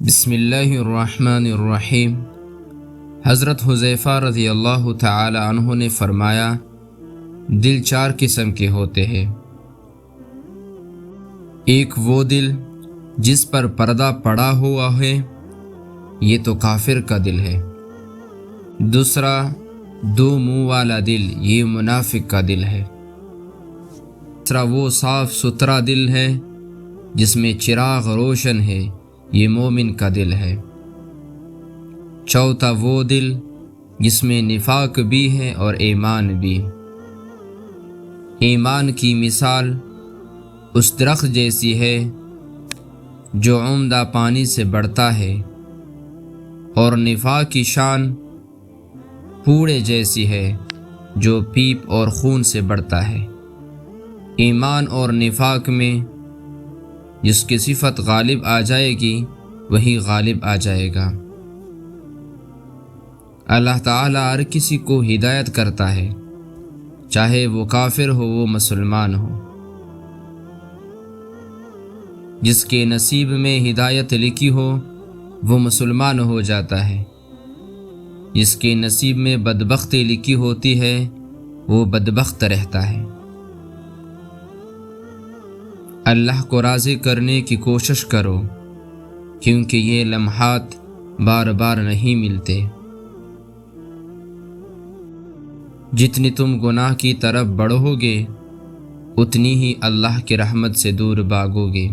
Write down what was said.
بسم اللہ الرحمن الرحیم۔ حضرت حذیفہ رضی اللہ تعالی عنہ نے فرمایا، دل چار قسم کے ہوتے ہیں۔ ایک وہ دل جس پر پردہ پڑا ہوا ہے، یہ تو کافر کا دل ہے۔ دوسرا، دو منہ والا دل، یہ منافق کا دل ہے۔ تیسرا وہ صاف ستھرا دل ہے جس میں چراغ روشن ہے، یہ مومن کا دل ہے۔ چوتھا وہ دل جس میں نفاق بھی ہے اور ایمان بھی۔ ایمان کی مثال اس درخت جیسی ہے جو عمدہ پانی سے بڑھتا ہے، اور نفاق کی شان پوڑے جیسی ہے جو پیپ اور خون سے بڑھتا ہے۔ ایمان اور نفاق میں جس کی صفت غالب آ جائے گی وہی غالب آ جائے گا۔ اللہ تعالیٰ ہر کسی کو ہدایت کرتا ہے، چاہے وہ کافر ہو وہ مسلمان ہو۔ جس کے نصیب میں ہدایت لکھی ہو وہ مسلمان ہو جاتا ہے، جس کے نصیب میں بدبختی لکھی ہوتی ہے وہ بدبخت رہتا ہے۔ اللہ کو راضی کرنے کی کوشش کرو، کیونکہ یہ لمحات بار بار نہیں ملتے۔ جتنی تم گناہ کی طرف بڑھو گے اتنی ہی اللہ کی رحمت سے دور بھاگو گے۔